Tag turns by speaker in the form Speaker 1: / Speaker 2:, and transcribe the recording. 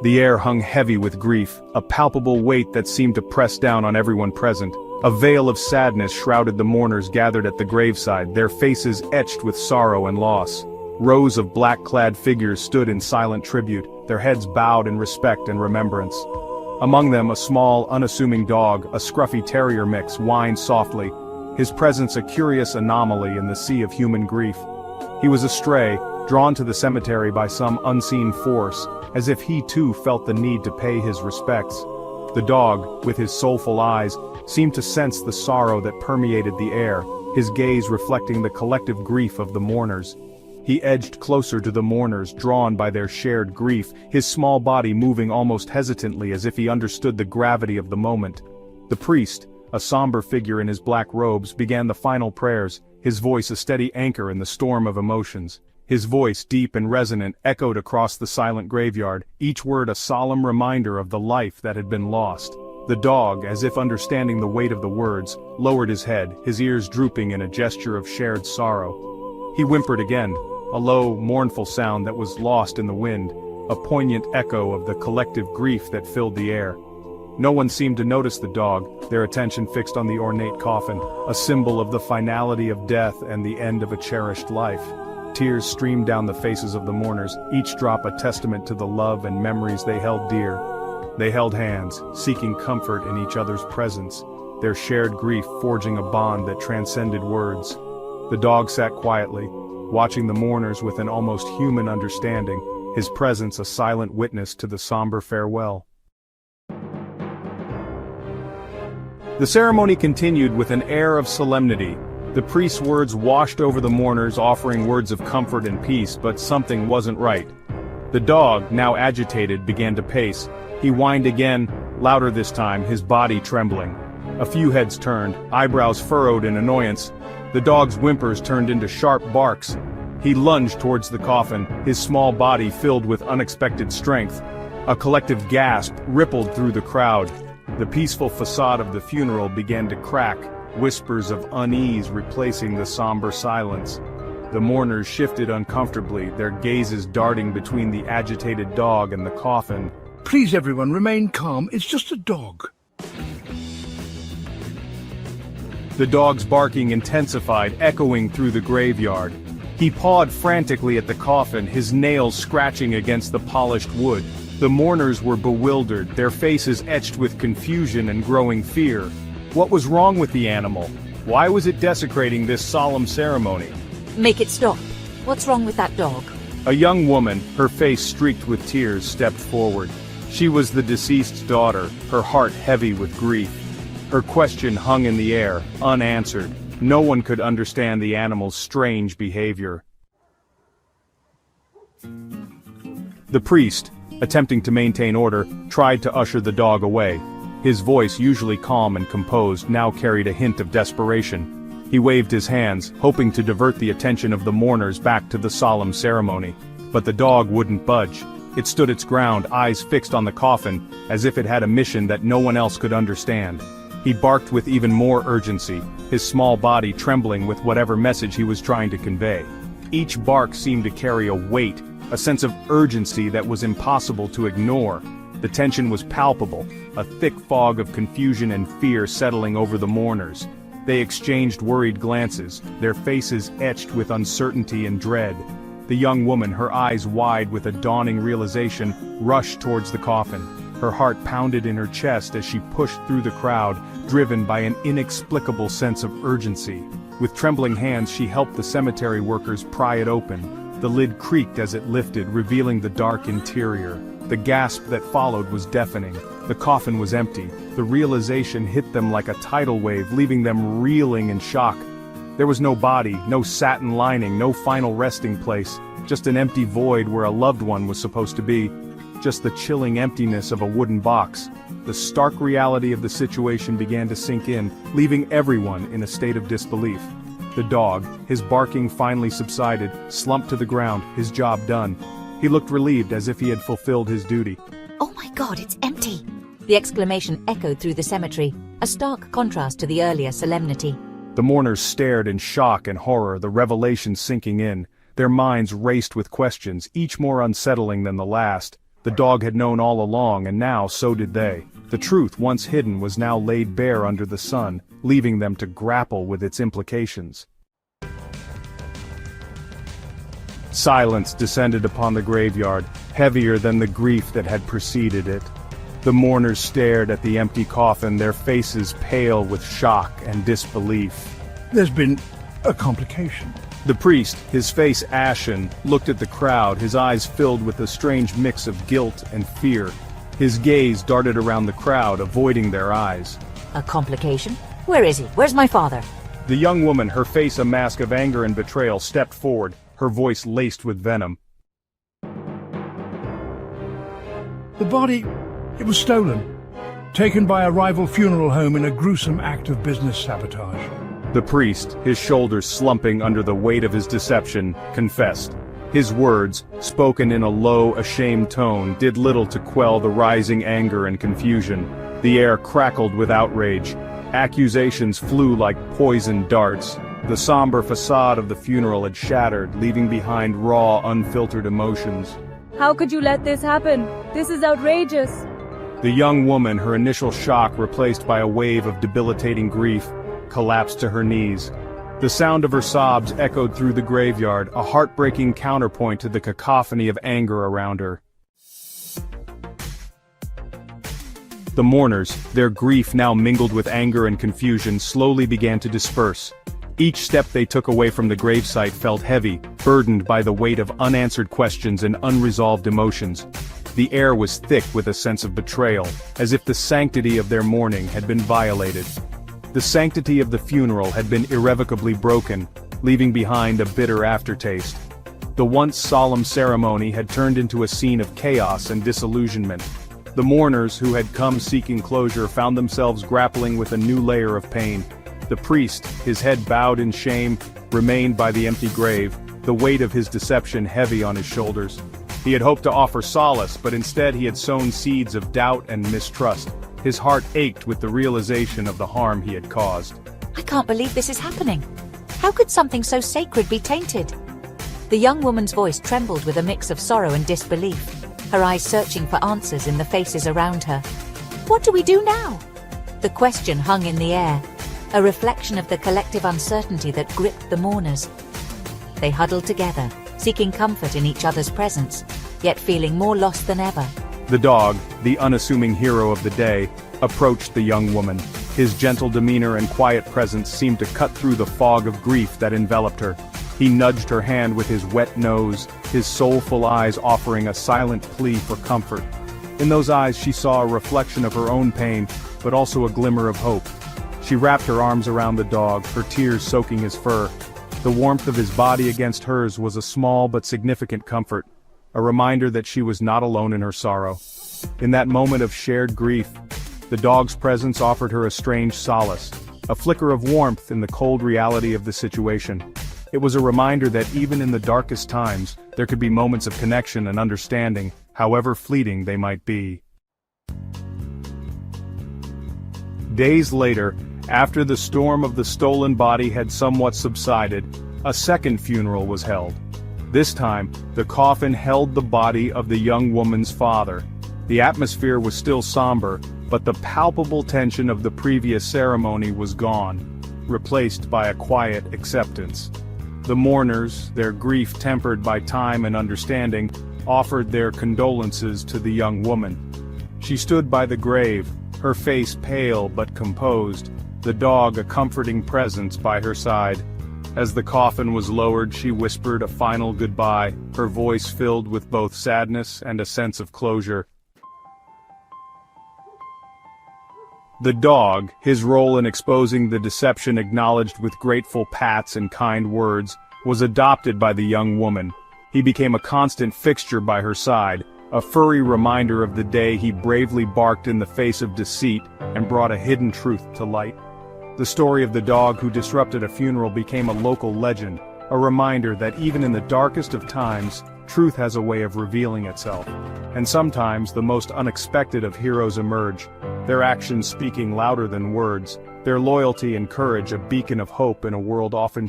Speaker 1: The air hung heavy with grief, a palpable weight that seemed to press down on everyone present. A veil of sadness shrouded the mourners gathered at the graveside, their faces etched with sorrow and loss. Rows of black-clad figures stood in silent tribute, their heads bowed in respect and remembrance. Among them a small, unassuming dog, a scruffy terrier mix, whined softly, his presence a curious anomaly in the sea of human grief. He was a stray, drawn to the cemetery by some unseen force, as if he too felt the need to pay his respects. The dog, with his soulful eyes, seemed to sense the sorrow that permeated the air, his gaze reflecting the collective grief of the mourners. He edged closer to the mourners, drawn by their shared grief, his small body moving almost hesitantly as if he understood the gravity of the moment. The priest, a somber figure in his black robes, began the final prayers, his voice a steady anchor in the storm of emotions. His voice, deep and resonant, echoed across the silent graveyard, each word a solemn reminder of the life that had been lost. The dog, as if understanding the weight of the words, lowered his head, his ears drooping in a gesture of shared sorrow. He whimpered again, a low, mournful sound that was lost in the wind, a poignant echo of the collective grief that filled the air. No one seemed to notice the dog, their attention fixed on the ornate coffin, a symbol of the finality of death and the end of a cherished life. Tears streamed down the faces of the mourners, each drop a testament to the love and memories they held dear. They held hands, seeking comfort in each other's presence, their shared grief forging a bond that transcended words. The dog sat quietly, watching the mourners with an almost human understanding, his presence a silent witness to the somber farewell. The ceremony continued with an air of solemnity. The priest's words washed over the mourners, offering words of comfort and peace, but something wasn't right. The dog, now agitated, began to pace. He whined again, louder this time, his body trembling. A few heads turned, eyebrows furrowed in annoyance. The dog's whimpers turned into sharp barks. He lunged towards the coffin, his small body filled with unexpected strength. A collective gasp rippled through the crowd. The peaceful facade of the funeral began to crack, whispers of unease replacing the somber silence. The mourners shifted uncomfortably, their gazes darting between the agitated dog and the coffin.
Speaker 2: Please everyone, remain calm, it's just a dog.
Speaker 1: The dog's barking intensified, echoing through the graveyard. He pawed frantically at the coffin, his nails scratching against the polished wood. The mourners were bewildered, their faces etched with confusion and growing fear. What was wrong with the animal? Why was it desecrating this solemn ceremony?
Speaker 3: Make it stop. What's wrong with that dog?
Speaker 1: A young woman, her face streaked with tears, stepped forward. She was the deceased's daughter, her heart heavy with grief. Her question hung in the air, unanswered. No one could understand the animal's strange behavior. The priest, attempting to maintain order, tried to usher the dog away. His voice, usually calm and composed, now carried a hint of desperation. He waved his hands, hoping to divert the attention of the mourners back to the solemn ceremony. But the dog wouldn't budge. It stood its ground, eyes fixed on the coffin, as if it had a mission that no one else could understand. He barked with even more urgency, his small body trembling with whatever message he was trying to convey. Each bark seemed to carry a weight, a sense of urgency that was impossible to ignore. The tension was palpable, a thick fog of confusion and fear settling over the mourners. They exchanged worried glances, their faces etched with uncertainty and dread. The young woman, her eyes wide with a dawning realization, rushed towards the coffin. Her heart pounded in her chest as she pushed through the crowd, driven by an inexplicable sense of urgency. With trembling hands she helped the cemetery workers pry it open. The lid creaked as it lifted, revealing the dark interior. The gasp that followed was deafening. The coffin was empty. The realization hit them like a tidal wave, leaving them reeling in shock. There was no body, no satin lining, no final resting place, just an empty void where a loved one was supposed to be. Just the chilling emptiness of a wooden box. The stark reality of the situation began to sink in, leaving everyone in a state of disbelief. The dog, his barking finally subsided, slumped to the ground, his job done. He looked relieved, as if he had fulfilled his duty.
Speaker 3: Oh my God, it's empty! The exclamation echoed through the cemetery, a stark contrast to the earlier solemnity.
Speaker 1: The mourners stared in shock and horror, the revelation sinking in. Their minds raced with questions, each more unsettling than the last. The dog had known all along, and now so did they. The truth once hidden was now laid bare under the sun, leaving them to grapple with its implications. Silence descended upon the graveyard, heavier than the grief that had preceded it. The mourners stared at the empty coffin, their faces pale with shock and disbelief.
Speaker 2: There's been a complication.
Speaker 1: The priest, his face ashen, looked at the crowd, his eyes filled with a strange mix of guilt and fear. His gaze darted around the crowd, avoiding their eyes.
Speaker 3: A complication? Where is he? Where's my father?
Speaker 1: The young woman, her face a mask of anger and betrayal, stepped forward, her voice laced with venom.
Speaker 2: The body, it was stolen. Taken by a rival funeral home in a gruesome act of business sabotage.
Speaker 1: The priest, his shoulders slumping under the weight of his deception, confessed. His words, spoken in a low, ashamed tone, did little to quell the rising anger and confusion. The air crackled with outrage. Accusations flew like poisoned darts. The somber facade of the funeral had shattered, leaving behind raw, unfiltered emotions.
Speaker 4: How could you let this happen? This is outrageous.
Speaker 1: The young woman, her initial shock replaced by a wave of debilitating grief, collapsed to her knees. The sound of her sobs echoed through the graveyard, a heartbreaking counterpoint to the cacophony of anger around her. The mourners, their grief now mingled with anger and confusion, slowly began to disperse. Each step they took away from the gravesite felt heavy, burdened by the weight of unanswered questions and unresolved emotions. The air was thick with a sense of betrayal, as if the sanctity of their mourning had been violated. The sanctity of the funeral had been irrevocably broken, leaving behind a bitter aftertaste. The once solemn ceremony had turned into a scene of chaos and disillusionment. The mourners who had come seeking closure found themselves grappling with a new layer of pain. The priest, his head bowed in shame, remained by the empty grave, the weight of his deception heavy on his shoulders. He had hoped to offer solace, but instead he had sown seeds of doubt and mistrust. His heart ached with the realization of the harm he had caused.
Speaker 3: I can't believe this is happening. How could something so sacred be tainted? The young woman's voice trembled with a mix of sorrow and disbelief, her eyes searching for answers in the faces around her. What do we do now? The question hung in the air, a reflection of the collective uncertainty that gripped the mourners. They huddled together, seeking comfort in each other's presence, yet feeling more lost than ever.
Speaker 1: The dog, the unassuming hero of the day, approached the young woman. His gentle demeanor and quiet presence seemed to cut through the fog of grief that enveloped her. He nudged her hand with his wet nose, his soulful eyes offering a silent plea for comfort. In those eyes she saw a reflection of her own pain, but also a glimmer of hope. She wrapped her arms around the dog, her tears soaking his fur. The warmth of his body against hers was a small but significant comfort, a reminder that she was not alone in her sorrow. In that moment of shared grief, the dog's presence offered her a strange solace, a flicker of warmth in the cold reality of the situation. It was a reminder that even in the darkest times, there could be moments of connection and understanding, however fleeting they might be. Days later, after the storm of the stolen body had somewhat subsided, a second funeral was held. This time, the coffin held the body of the young woman's father. The atmosphere was still somber, but the palpable tension of the previous ceremony was gone, replaced by a quiet acceptance. The mourners, their grief tempered by time and understanding, offered their condolences to the young woman. She stood by the grave, her face pale but composed, the dog a comforting presence by her side. As the coffin was lowered, she whispered a final goodbye, her voice filled with both sadness and a sense of closure. The dog, his role in exposing the deception acknowledged with grateful pats and kind words, was adopted by the young woman. He became a constant fixture by her side, a furry reminder of the day he bravely barked in the face of deceit and brought a hidden truth to light. The story of the dog who disrupted a funeral became a local legend, a reminder that even in the darkest of times, truth has a way of revealing itself. And sometimes the most unexpected of heroes emerge, their actions speaking louder than words, their loyalty and courage a beacon of hope in a world often